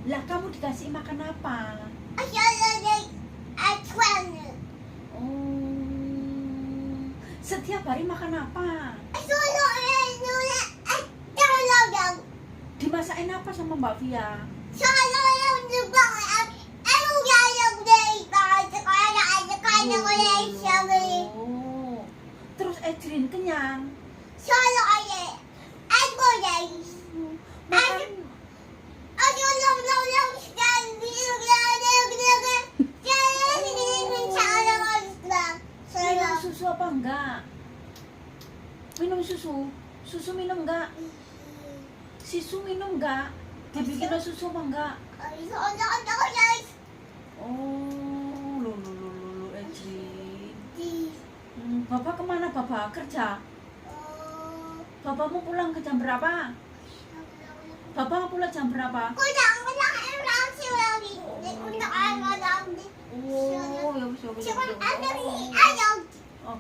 Lah kamu dikasih makan apa? Oh, setiap hari makan apa? Dimasakin apa sama Mbak Via? Oh, terus Ejrin kenyang. Makan minum susu apa enggak? Minum susu? Susu minum enggak? Susu minum enggak? Dibikin susu apa enggak? Oh, lu Ejrin. Bapak kemana Bapak? Kerja? Bapakmu pulang ke jam berapa? Bapak pulang jam berapa? Oh, ya wis. Oh,